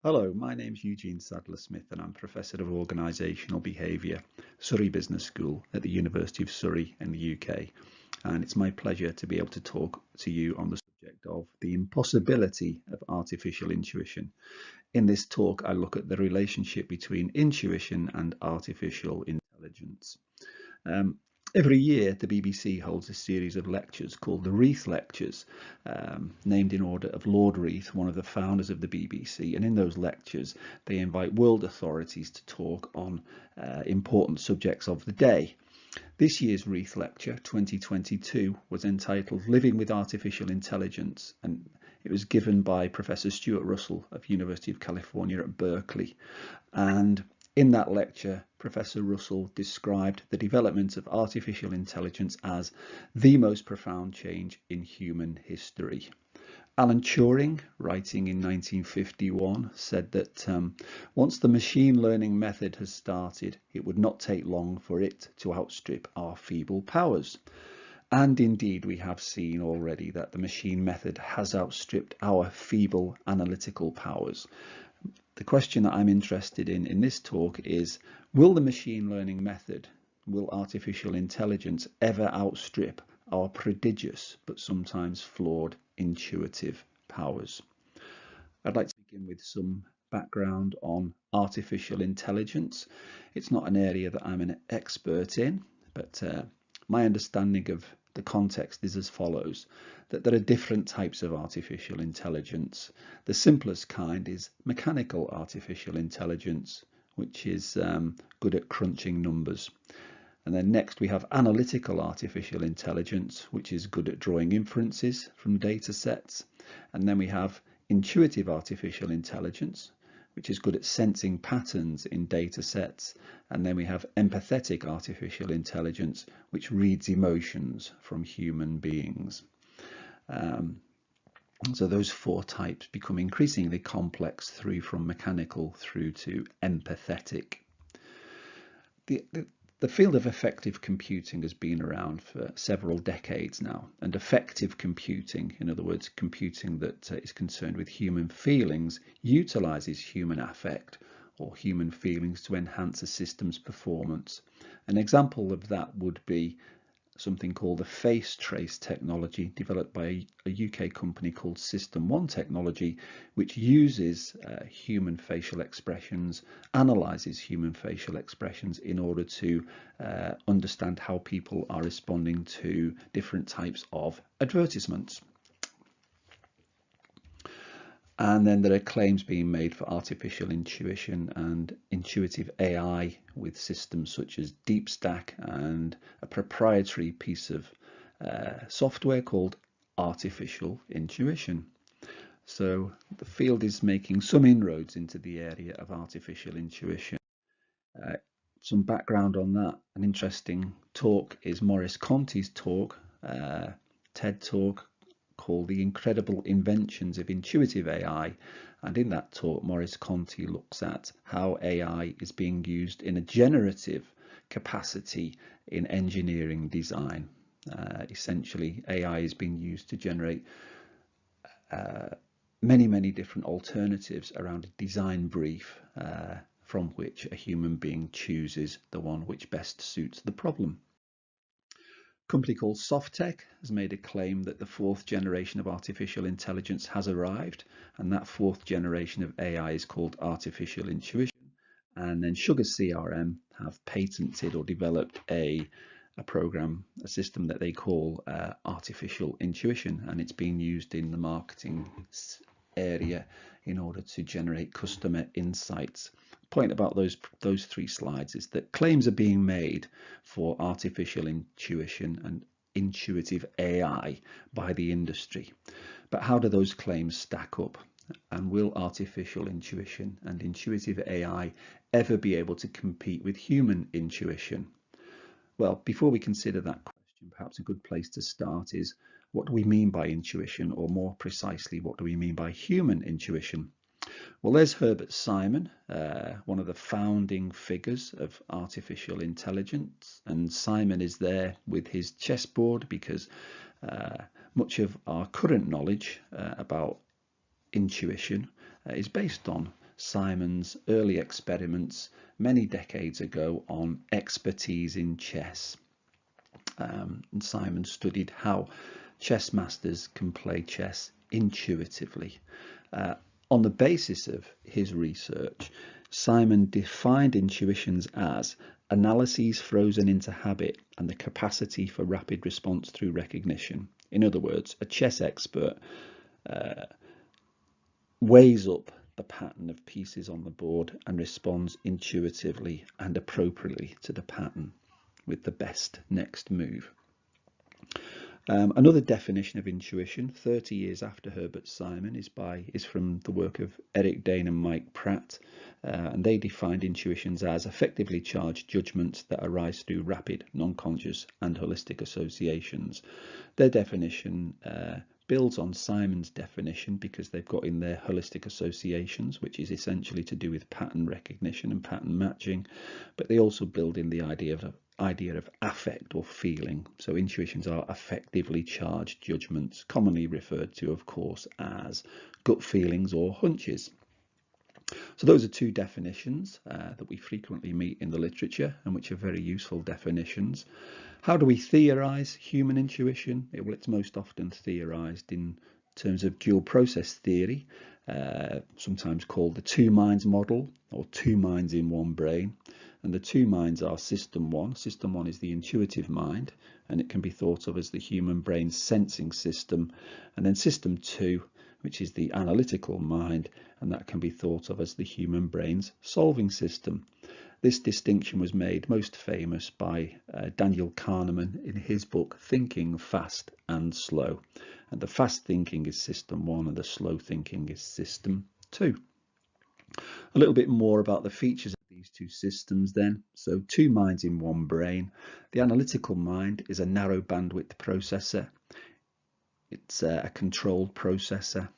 Hello, my name's Eugene Sadler-Smith and I'm Professor of Organisational Behaviour, Surrey Business School at the University of Surrey in the UK. And it's my pleasure to be able to talk to you on the subject of the impossibility of artificial intuition. In this talk, I look at the relationship between intuition and artificial intelligence. Um, Every year, the BBC holds a series of lectures called the Reith Lectures, named in order of Lord Reith, one of the founders of the BBC. And in those lectures, they invite world authorities to talk on important subjects of the day. This year's Reith Lecture 2022 was entitled Living with Artificial Intelligence, and it was given by Professor Stuart Russell of University of California at Berkeley. And in that lecture, Professor Russell described the development of artificial intelligence as the most profound change in human history. Alan Turing, writing in 1951, said that once the machine learning method has started, it would not take long for it to outstrip our feeble powers. And indeed, we have seen already that the machine method has outstripped our feeble analytical powers. The question that I'm interested in this talk is, will the machine learning method, will artificial intelligence ever outstrip our prodigious but sometimes flawed intuitive powers? I'd like to begin with some background on artificial intelligence. It's not an area that I'm an expert in, but my understanding of the context is as follows, that there are different types of artificial intelligence. The simplest kind is mechanical artificial intelligence, which is good at crunching numbers. And then next we have analytical artificial intelligence, which is good at drawing inferences from data sets. And then we have intuitive artificial intelligence, which is good at sensing patterns in data sets. And then we have empathetic artificial intelligence, which reads emotions from human beings. So those four types become increasingly complex from mechanical through to empathetic. The field of effective computing has been around for several decades now, and effective computing, in other words, computing that is concerned with human feelings, utilizes human affect or human feelings to enhance a system's performance. An example of that would be something called the face trace technology developed by a UK company called System 1 Technology, which uses human facial expressions, analyzes human facial expressions in order to understand how people are responding to different types of advertisements. And then there are claims being made for artificial intuition and intuitive AI with systems such as DeepStack and a proprietary piece of software called artificial intuition. So the field is making some inroads into the area of artificial intuition. Some background on that, an interesting talk is Maurice Conti's talk, TED talk, called The Incredible Inventions of Intuitive AI, and in that talk Maurice Conti looks at how AI is being used in a generative capacity in engineering design. Essentially, AI is being used to generate many different alternatives around a design brief from which a human being chooses the one which best suits the problem. A company called Softech has made a claim that the fourth generation of artificial intelligence has arrived, and that fourth generation of AI is called artificial intuition. And then Sugar CRM have patented or developed a program, a system that they call artificial intuition, and it's being used in the marketing area in order to generate customer insights. The point about those three slides is that claims are being made for artificial intuition and intuitive AI by the industry. But how do those claims stack up? And will artificial intuition and intuitive AI ever be able to compete with human intuition? Well, before we consider that question, perhaps a good place to start is, what do we mean by intuition, or more precisely, what do we mean by human intuition? Well, there's Herbert Simon, one of the founding figures of artificial intelligence, and Simon is there with his chessboard because much of our current knowledge about intuition is based on Simon's early experiments many decades ago on expertise in chess. And Simon studied how chess masters can play chess intuitively. On the basis of his research, Simon defined intuitions as analyses frozen into habit and the capacity for rapid response through recognition. In other words, a chess expert weighs up the pattern of pieces on the board and responds intuitively and appropriately to the pattern with the best next move. Another definition of intuition, 30 years after Herbert Simon, is from the work of Eric Dane and Mike Pratt, and they defined intuitions as effectively charged judgments that arise through rapid, non-conscious and holistic associations. Their definition builds on Simon's definition because they've got in there holistic associations, which is essentially to do with pattern recognition and pattern matching, but they also build in the idea of affect or feeling. So intuitions are effectively charged judgments, commonly referred to, of course, as gut feelings or hunches. So those are two definitions that we frequently meet in the literature and which are very useful definitions. How do we theorize human intuition? Well, it's most often theorized in terms of dual process theory, sometimes called the two minds model or two minds in one brain. And the two minds are system one. System one is the intuitive mind, and it can be thought of as the human brain's sensing system. And then system two, which is the analytical mind, and that can be thought of as the human brain's solving system. This distinction was made most famous by Daniel Kahneman in his book Thinking Fast and Slow. And the fast thinking is system one and the slow thinking is system two. A little bit more about the features of these two systems then. So two minds in one brain. The analytical mind is a narrow bandwidth processor. It's a controlled processor.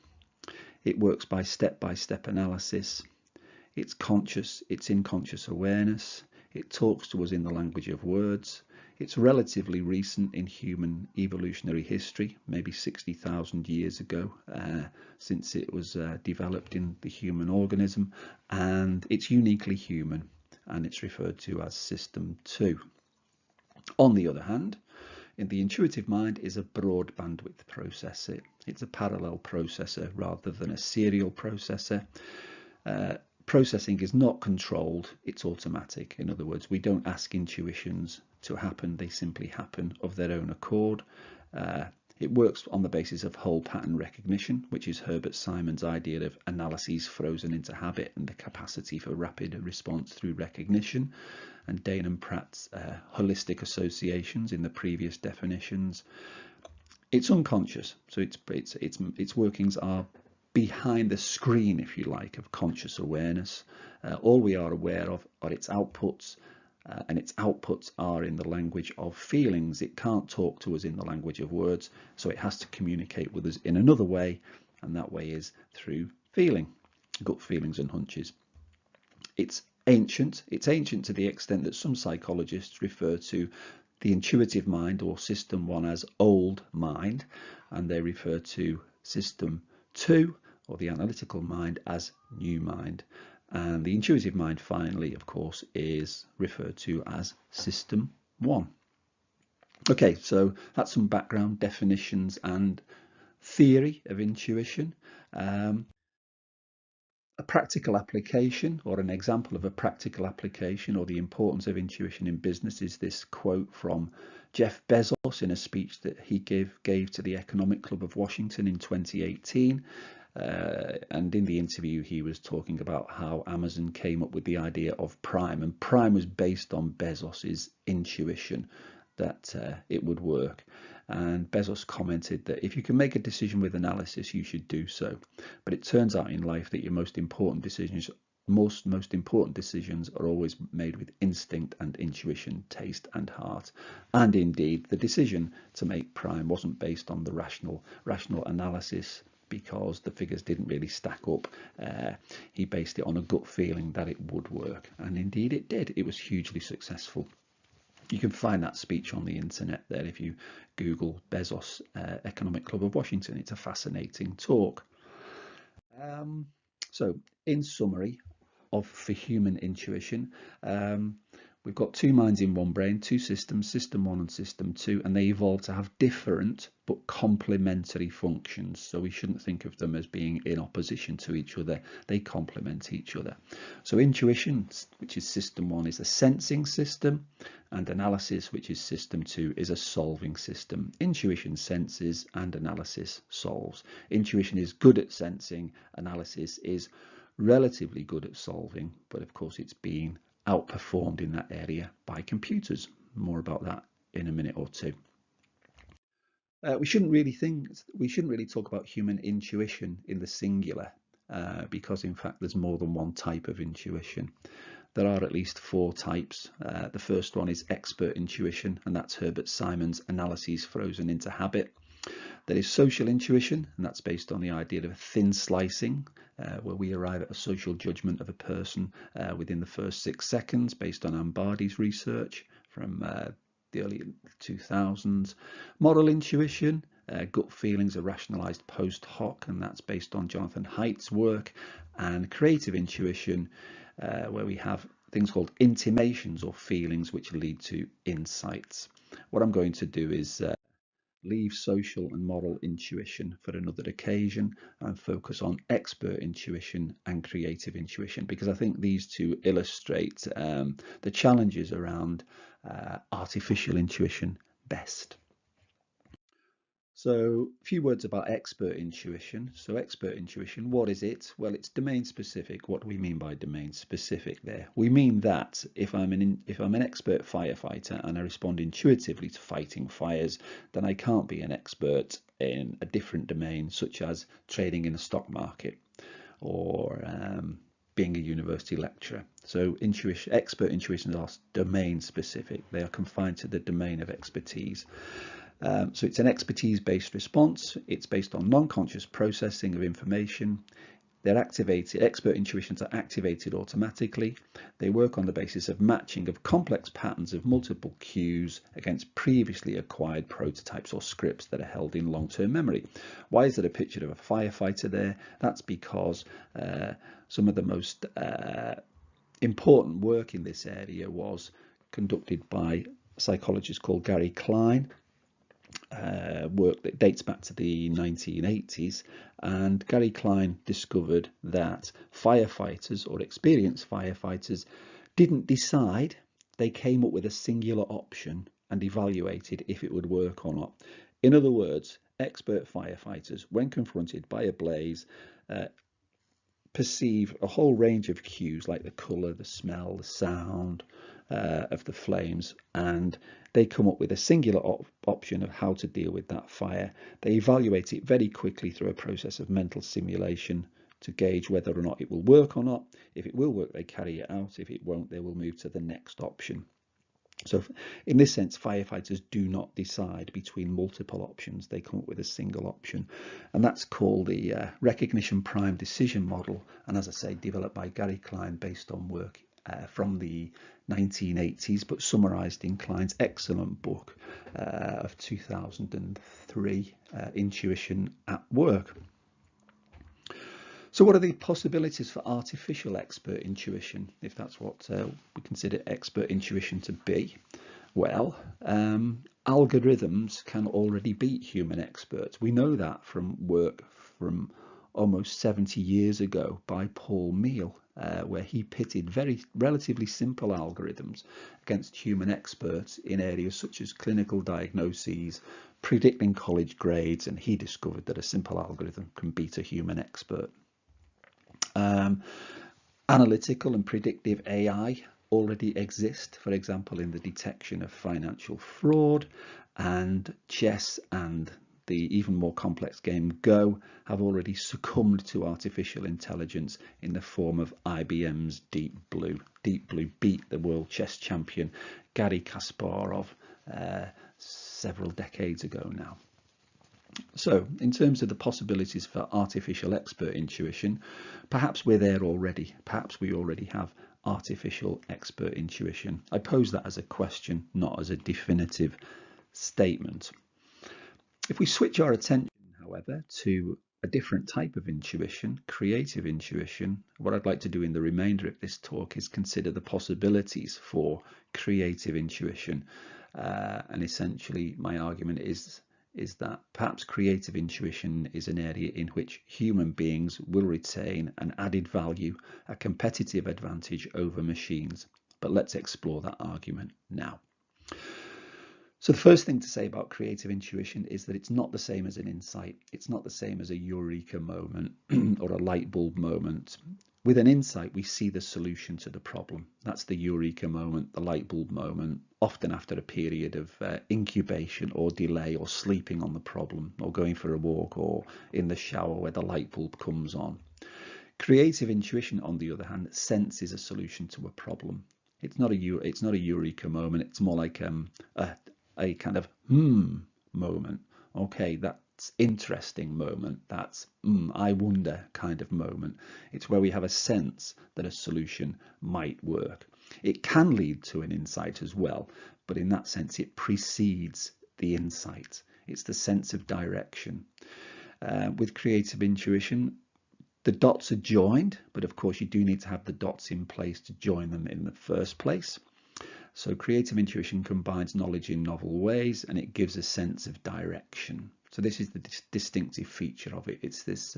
It works by step-by-step analysis. It's conscious, it's in conscious awareness. It talks to us in the language of words. It's relatively recent in human evolutionary history, maybe 60,000 years ago, since it was developed in the human organism, and it's uniquely human, and it's referred to as System 2. On the other hand, in the intuitive mind is a broad bandwidth processor. It's a parallel processor rather than a serial processor. Processing is not controlled, it's automatic. In other words, we don't ask intuitions to happen, they simply happen of their own accord. It works on the basis of whole pattern recognition, which is Herbert Simon's idea of analyses frozen into habit and the capacity for rapid response through recognition, and Dane and Pratt's holistic associations in the previous definitions. It's unconscious, so its workings are behind the screen, if you like, of conscious awareness. All we are aware of are its outputs, and its outputs are in the language of feelings. It can't talk to us in the language of words, so it has to communicate with us in another way, and that way is through feeling, gut feelings and hunches. It's ancient. It's ancient to the extent that some psychologists refer to the intuitive mind or system one as old mind, and they refer to system two or the analytical mind as new mind, and the intuitive mind finally, of course, is referred to as system one. Okay, so that's some background definitions and theory of intuition. A practical application, or an example of a practical application, or the importance of intuition in business, is this quote from Jeff Bezos in a speech that he gave to the Economic Club of Washington in 2018. And in the interview he was talking about how Amazon came up with the idea of Prime, and Prime was based on Bezos's intuition that it would work. And Bezos commented that if you can make a decision with analysis, you should do so. But it turns out in life that your most important decisions are always made with instinct and intuition, taste and heart. And indeed, the decision to make Prime wasn't based on the rational analysis, because the figures didn't really stack up. He based it on a gut feeling that it would work, and indeed it did. It was hugely successful. You can find that speech on the internet there if you Google Bezos Economic Club of Washington. It's a fascinating talk. So in summary for human intuition, we've got two minds in one brain, two systems, system 1 and system 2, and they evolved to have different but complementary functions. So we shouldn't think of them as being in opposition to each other. They complement each other. So intuition, which is system 1, is a sensing system, and analysis, which is system 2, is a solving system. Intuition senses and analysis solves. Intuition is good at sensing, analysis is relatively good at solving, but of course it's being outperformed in that area by computers. More about that in a minute or two. We shouldn't really talk about human intuition in the singular, because in fact there's more than one type of intuition. There are at least 4 types. The first one is expert intuition, and that's Herbert Simon's analyses frozen into habit. There is social intuition, and that's based on the idea of thin slicing, where we arrive at a social judgment of a person within the first 6 seconds, based on Ambardi's research from the early 2000s. Moral intuition, gut feelings are rationalized post hoc, and that's based on Jonathan Haidt's work. And creative intuition, where we have things called intimations or feelings which lead to insights. What I'm going to do is leave social and moral intuition for another occasion and focus on expert intuition and creative intuition, because I think these two illustrate the challenges around artificial intuition best. So a few words about expert intuition. So expert intuition, what is it? Well, it's domain specific. What do we mean by domain specific there? We mean that if I'm an expert firefighter and I respond intuitively to fighting fires, then I can't be an expert in a different domain, such as trading in the stock market or being a university lecturer. So expert intuitions are domain specific. They are confined to the domain of expertise. So it's an expertise-based response. It's based on non-conscious processing of information. They're activated. Expert intuitions are activated automatically. They work on the basis of matching of complex patterns of multiple cues against previously acquired prototypes or scripts that are held in long-term memory. Why is there a picture of a firefighter there? That's because some of the most important work in this area was conducted by a psychologist called Gary Klein. Work that dates back to the 1980s, and Gary Klein discovered that firefighters or experienced firefighters didn't decide. They came up with a singular option and evaluated if it would work or not. In other words, expert firefighters, when confronted by a blaze, perceive a whole range of cues like the colour, the smell, the sound of the flames, and they come up with a singular option of how to deal with that fire. They evaluate it very quickly through a process of mental simulation to gauge whether or not it will work or not. If it will work, they carry it out. If it won't, they will move to the next option. So in this sense, firefighters do not decide between multiple options. They come up with a single option, and that's called the recognition prime decision model, and as I say, developed by Gary Klein based on work from the 1980s, but summarized in Klein's excellent book of 2003, Intuition at Work. So what are the possibilities for artificial expert intuition, if that's what we consider expert intuition to be? Well, algorithms can already beat human experts. We know that from work from almost 70 years ago by Paul Meehl, where he pitted relatively simple algorithms against human experts in areas such as clinical diagnoses, predicting college grades, and he discovered that a simple algorithm can beat a human expert. Analytical and predictive AI already exist, for example, in the detection of financial fraud, and chess and the even more complex game Go have already succumbed to artificial intelligence in the form of IBM's Deep Blue. Deep Blue beat the world chess champion Garry Kasparov several decades ago now. So in terms of the possibilities for artificial expert intuition, perhaps we're there already. Perhaps we already have artificial expert intuition. I pose that as a question, not as a definitive statement. If we switch our attention, however, to a different type of intuition, creative intuition. What I'd like to do in the remainder of this talk is consider the possibilities for creative intuition. And essentially my argument is that perhaps creative intuition is an area in which human beings will retain an added value, a competitive advantage over machines. But let's explore that argument now. So the first thing to say about creative intuition is that it's not the same as an insight. It's not the same as a eureka moment or a light bulb moment. With an insight, we see the solution to the problem. That's the eureka moment, the light bulb moment, often after a period of incubation or delay or sleeping on the problem or going for a walk or in the shower where the light bulb comes on. Creative intuition, on the other hand, senses a solution to a problem. It's not a eureka moment. It's more like a kind of moment. Okay, that's interesting moment. That's I wonder kind of moment. It's where we have a sense that a solution might work. It can lead to an insight as well, but in that sense it precedes the insight. It's the sense of direction. With creative intuition, the dots are joined, but of course you do need to have the dots in place to join them in the first place. So creative intuition combines knowledge in novel ways, and it gives a sense of direction. So this is the distinctive feature of it. It's this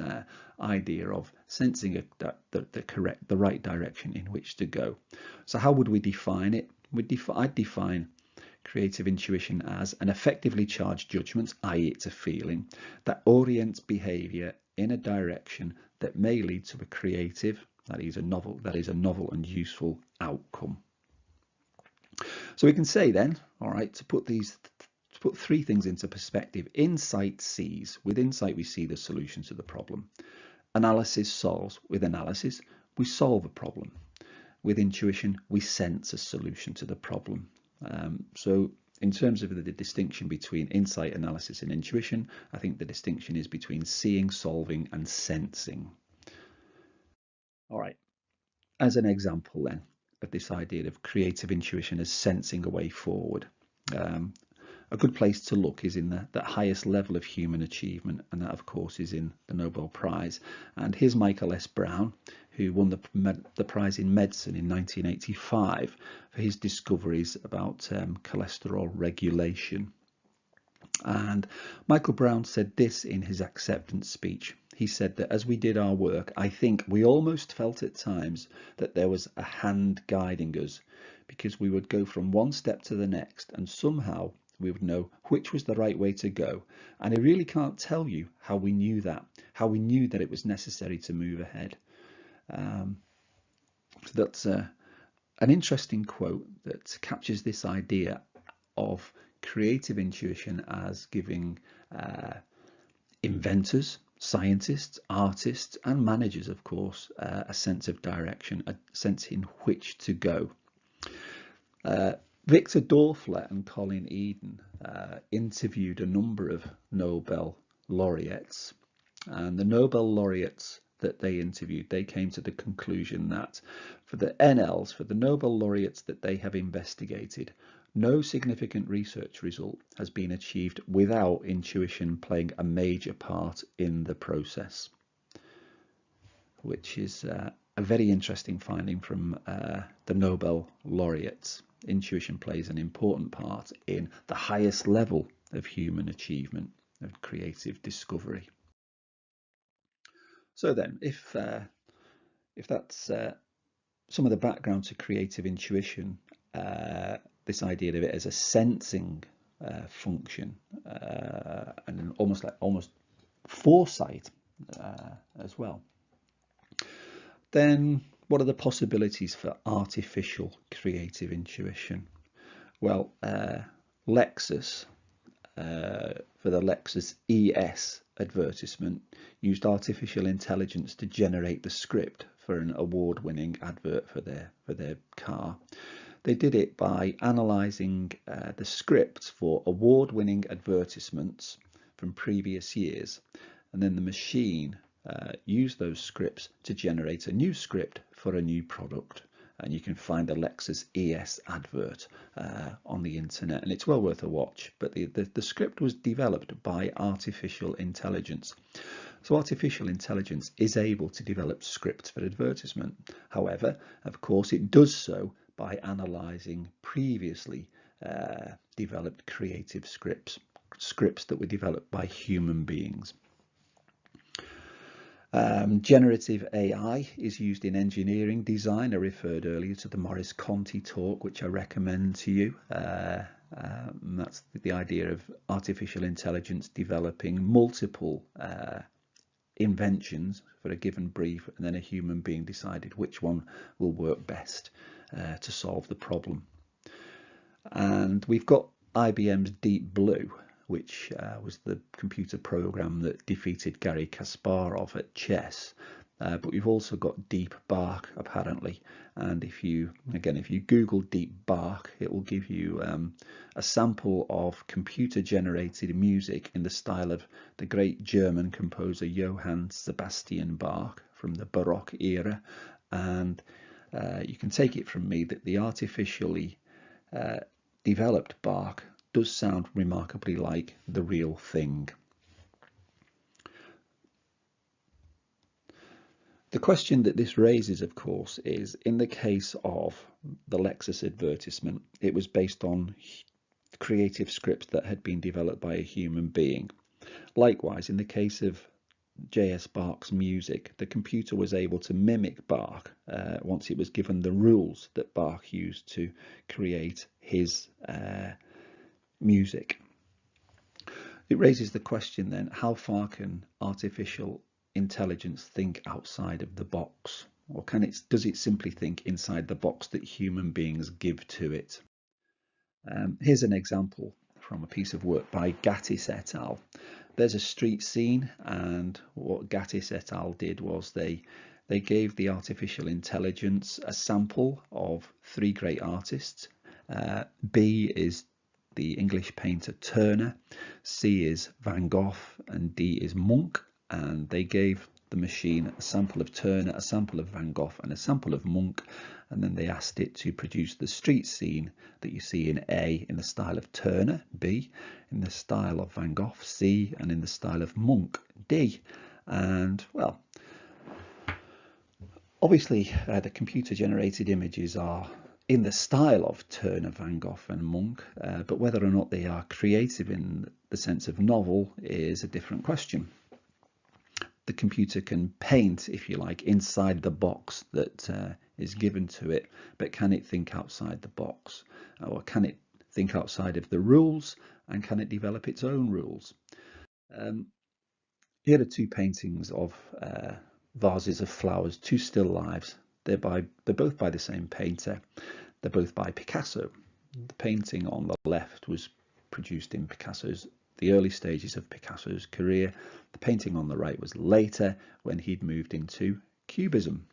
idea of sensing the right direction in which to go. So how would we define it? I'd define creative intuition as an effectively charged judgment, i.e. it's a feeling, that orients behaviour in a direction that may lead to a creative, that is a novel and useful outcome. So we can say then, all right, to put three things into perspective. Insight sees. With insight, we see the solution to the problem. Analysis solves. With analysis, we solve a problem. With intuition, we sense a solution to the problem. So in terms of the distinction between insight, analysis, and intuition, I think the distinction is between seeing, solving, and sensing. All right. As an example then of this idea of creative intuition as sensing a way forward, a good place to look is in that highest level of human achievement, and that of course is in the Nobel Prize. And here's Michael S. Brown, who won the prize in medicine in 1985 for his discoveries about cholesterol regulation. And Michael Brown said this in his acceptance speech. He said that as we did our work, I think we almost felt at times that there was a hand guiding us, because we would go from one step to the next and somehow we would know which was the right way to go. And I really can't tell you how we knew that it was necessary to move ahead. So that's an interesting quote that captures this idea of creative intuition as giving inventors, scientists, artists, and managers, of course, a sense of direction, a sense in which to go. Victor Dorfler and Colin Eden interviewed a number of Nobel laureates, and the Nobel laureates that they interviewed, they came to the conclusion that for the NLs, for the Nobel laureates that they have investigated, no significant research result has been achieved without intuition playing a major part in the process, which is a very interesting finding from the Nobel laureates. Intuition plays an important part in the highest level of human achievement, of creative discovery. So then, if that's some of the background to creative intuition, this idea of it as a sensing function, and almost foresight as well, then what are the possibilities for artificial creative intuition? Well, Lexus, for the Lexus ES advertisement, used artificial intelligence to generate the script for an award-winning advert for their car. They did it by analysing the scripts for award-winning advertisements from previous years, and then the machine used those scripts to generate a new script for a new product. And you can find the Lexus ES advert on the internet, and it's well worth a watch. But the script was developed by artificial intelligence. So artificial intelligence is able to develop scripts for advertisement. However, of course, it does so by analysing previously developed creative scripts that were developed by human beings. Generative AI is used in engineering design. I referred earlier to the Maurice Conti talk, which I recommend to you. That's the idea of artificial intelligence developing multiple inventions for a given brief, and then a human being decided which one will work best to solve the problem. And we've got IBM's Deep Blue, which was the computer program that defeated Garry Kasparov at chess. But we've also got Deep Bark, apparently. And if you Google Deep Bark, it will give you a sample of computer-generated music in the style of the great German composer Johann Sebastian Bach from the Baroque era. And you can take it from me that the artificially developed Bach does sound remarkably like the real thing. The question that this raises, of course, is in the case of the Lexus advertisement, it was based on creative scripts that had been developed by a human being. Likewise, in the case of J.S. Bach's music, the computer was able to mimic Bach once it was given the rules that Bach used to create his music. It raises the question then, how far can artificial intelligence think outside of the box, or does it simply think inside the box that human beings give to it? Here's an example from a piece of work by Gattis et al. There's a street scene, and what Gattis et al. Did was they gave the artificial intelligence a sample of 3 great artists. B is the English painter Turner, C is Van Gogh, and D is Munch. And they gave the machine a sample of Turner, a sample of Van Gogh, and a sample of Munch, and then they asked it to produce the street scene that you see in A in the style of Turner, B, in the style of Van Gogh, C, and in the style of Munch, D. And well, obviously the computer-generated images are in the style of Turner, Van Gogh, and Munch, but whether or not they are creative in the sense of novel is a different question. The computer can paint, if you like, inside the box that is given to it, but can it think outside the box? Or can it think outside of the rules, and can it develop its own rules? Here are 2 paintings of vases of flowers, 2 still lifes. They're both by the same painter. They're both by Picasso. The painting on the left was produced in the early stages of Picasso's career. The painting on the right was later, when he'd moved into Cubism.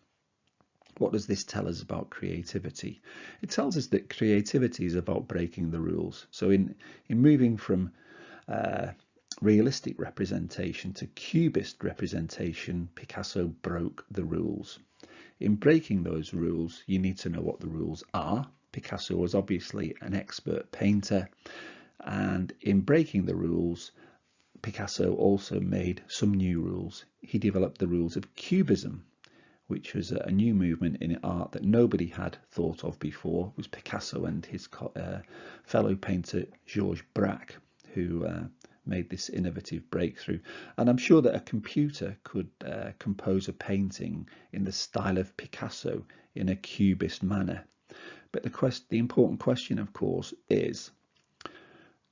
What does this tell us about creativity? It tells us that creativity is about breaking the rules. So in moving from realistic representation to cubist representation, Picasso broke the rules. In breaking those rules, you need to know what the rules are. Picasso was obviously an expert painter, and in breaking the rules, Picasso also made some new rules. He developed the rules of Cubism, which was a new movement in art that nobody had thought of before. It was Picasso and his fellow painter Georges Braque who made this innovative breakthrough. And I'm sure that a computer could compose a painting in the style of Picasso in a cubist manner. But the important question, of course, is,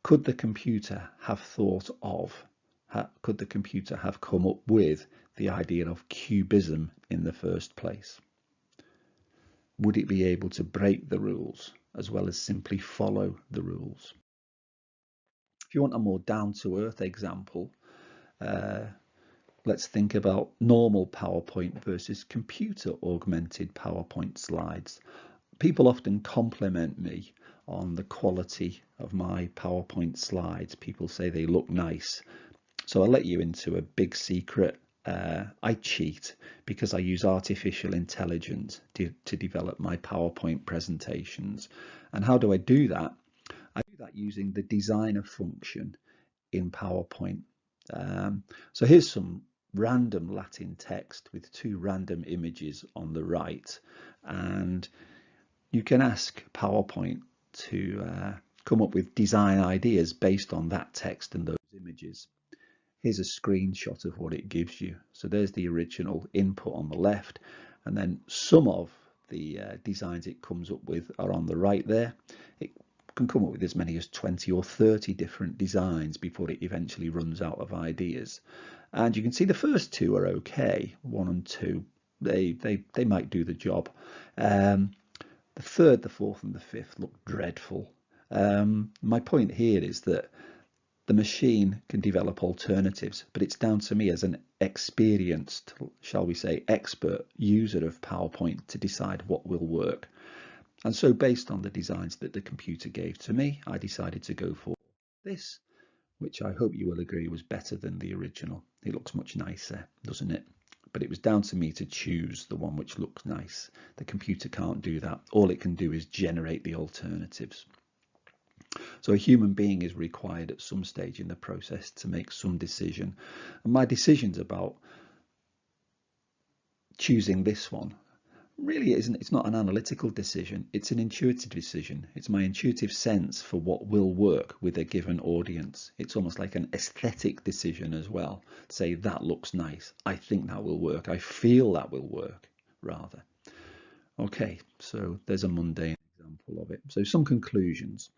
could the computer have come up with the idea of cubism in the first place? Would it be able to break the rules as well as simply follow the rules? If you want a more down-to-earth example, let's think about normal PowerPoint versus computer-augmented PowerPoint slides. People often compliment me on the quality of my PowerPoint slides. People say they look nice. So I'll let you into a big secret. I cheat because I use artificial intelligence to develop my PowerPoint presentations. And how do I do that? I do that using the designer function in PowerPoint. So here's some random Latin text with two random images on the right, and you can ask PowerPoint to come up with design ideas based on that text and those images. Here's a screenshot of what it gives you. So there's the original input on the left, and then some of the designs it comes up with are on the right there. It can come up with as many as 20 or 30 different designs before it eventually runs out of ideas. And you can see the first two are okay, 1 and 2. They might do the job. The third, the fourth, and the fifth look dreadful. My point here is that the machine can develop alternatives, but it's down to me as an experienced, shall we say, expert user of PowerPoint to decide what will work. And so based on the designs that the computer gave to me, I decided to go for this, which I hope you will agree was better than the original. It looks much nicer, doesn't it? But it was down to me to choose the one which looks nice. The computer can't do that. All it can do is generate the alternatives. So a human being is required at some stage in the process to make some decision. And my decisions about choosing this one really isn't, it's not an analytical decision, it's an intuitive decision. It's my intuitive sense for what will work with a given audience. It's almost like an aesthetic decision as well. Say, that looks nice, I think that will work, I feel that will work, rather. Okay, so there's a mundane example of it. So some conclusions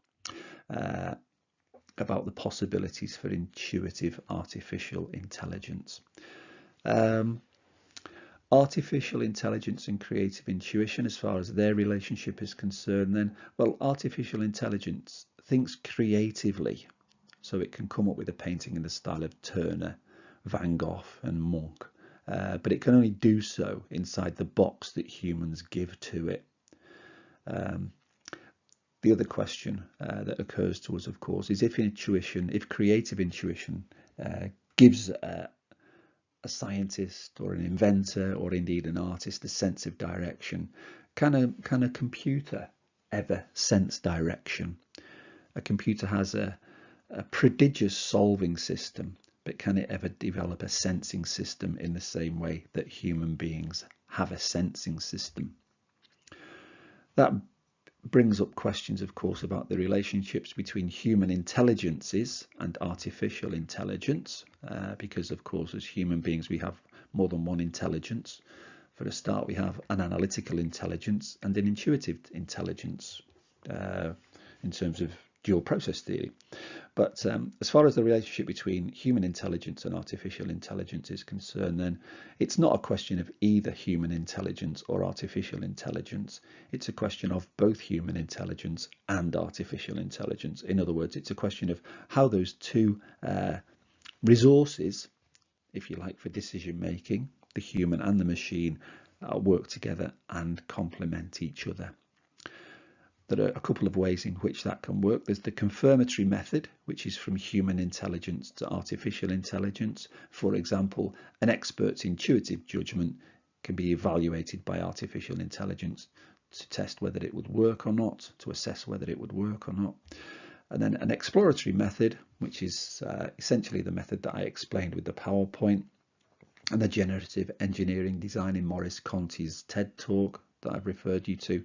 about the possibilities for intuitive artificial intelligence. Artificial intelligence and creative intuition, as far as their relationship is concerned, then, well, artificial intelligence thinks creatively, so it can come up with a painting in the style of Turner, Van Gogh and Munch, but it can only do so inside the box that humans give to it. The other question that occurs to us, of course, is if creative intuition gives a scientist or an inventor or indeed an artist a sense of direction, can a computer ever sense direction? A computer has a prodigious solving system, but can it ever develop a sensing system in the same way that human beings have a sensing system? That brings up questions, of course, about the relationships between human intelligences and artificial intelligence, because, of course, as human beings, we have more than one intelligence. For a start, we have an analytical intelligence and an intuitive intelligence in terms of dual process theory. But as far as the relationship between human intelligence and artificial intelligence is concerned, then it's not a question of either human intelligence or artificial intelligence. It's a question of both human intelligence and artificial intelligence. In other words, it's a question of how those two resources, if you like, for decision making, the human and the machine, work together and complement each other. There are a couple of ways in which that can work. There's the confirmatory method, which is from human intelligence to artificial intelligence. For example, an expert's intuitive judgment can be evaluated by artificial intelligence to test whether it would work or not, to assess whether it would work or not. And then an exploratory method, which is essentially the method that I explained with the PowerPoint and the generative engineering design in Maurice Conti's TED talk that I've referred you to.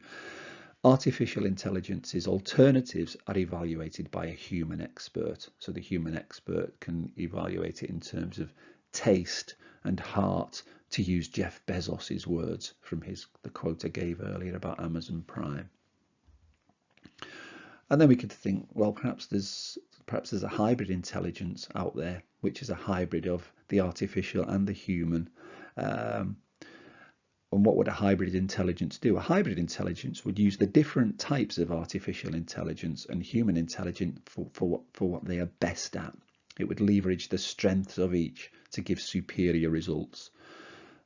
Artificial intelligence's alternatives are evaluated by a human expert. So the human expert can evaluate it in terms of taste and heart, to use Jeff Bezos's words from the quote I gave earlier about Amazon Prime. And then we could think, well, perhaps there's a hybrid intelligence out there, which is a hybrid of the artificial and the human. And what would a hybrid intelligence do? A hybrid intelligence would use the different types of artificial intelligence and human intelligence for what they are best at. It would leverage the strengths of each to give superior results.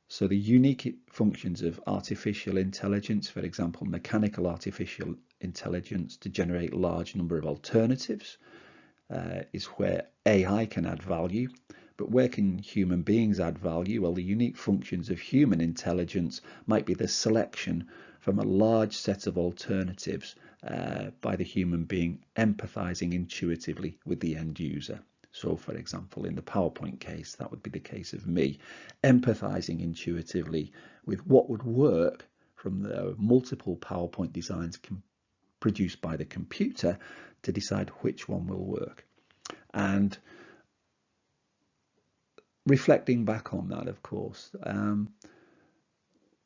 So the unique functions of artificial intelligence, for example, mechanical artificial intelligence to generate large number of alternatives, is where AI can add value. But where can human beings add value? Well, the unique functions of human intelligence might be the selection from a large set of alternatives by the human being empathizing intuitively with the end user. So for example, in the PowerPoint case, that would be the case of me empathizing intuitively with what would work from the multiple PowerPoint designs produced by the computer to decide which one will work. And reflecting back on that, of course,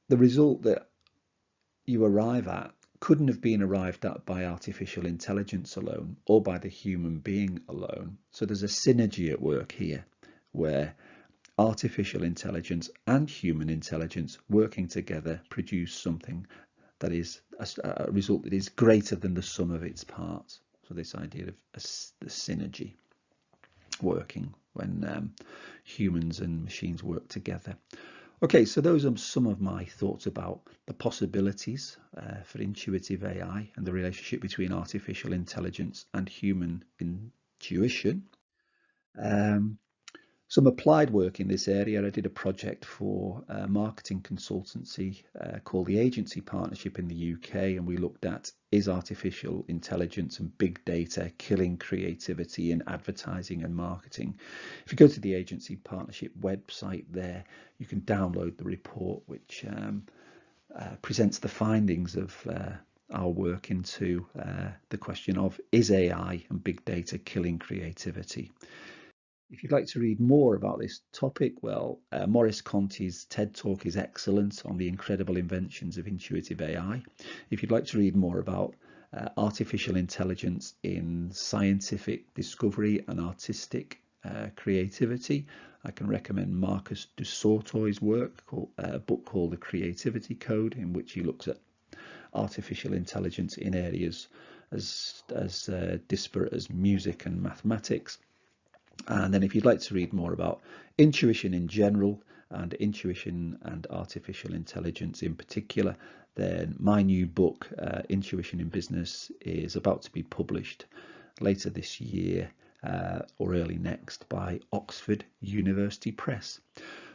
the result that you arrive at couldn't have been arrived at by artificial intelligence alone or by the human being alone. So there's a synergy at work here where artificial intelligence and human intelligence working together produce something that is a result that is greater than the sum of its parts. So this idea of the synergy working when humans and machines work together. Okay, so those are some of my thoughts about the possibilities for intuitive AI and the relationship between artificial intelligence and human intuition. Some applied work in this area. I did a project for a marketing consultancy called the Agency Partnership in the UK, and we looked at, is artificial intelligence and big data killing creativity in advertising and marketing? If you go to the Agency Partnership website there, you can download the report which presents the findings of our work into the question of, is AI and big data killing creativity? If you'd like to read more about this topic, well, Maurice Conti's TED Talk is excellent on the incredible inventions of intuitive AI. If you'd like to read more about artificial intelligence in scientific discovery and artistic creativity, I can recommend Markus Dusortoy's work, a book called The Creativity Code, in which he looks at artificial intelligence in areas as disparate as music and mathematics. And then if you'd like to read more about intuition in general and intuition and artificial intelligence in particular, then my new book, Intuition in Business, is about to be published later this year or early next by Oxford University Press.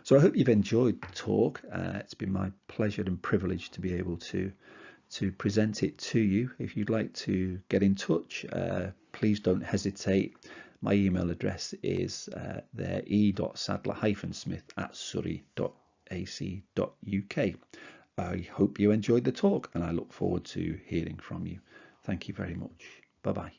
So I hope you've enjoyed the talk. It's been my pleasure and privilege to be able to present it to you. If you'd like to get in touch, please don't hesitate. My email address is there, e.sadler-smith@surrey.ac.uk. I hope you enjoyed the talk and I look forward to hearing from you. Thank you very much. Bye-bye.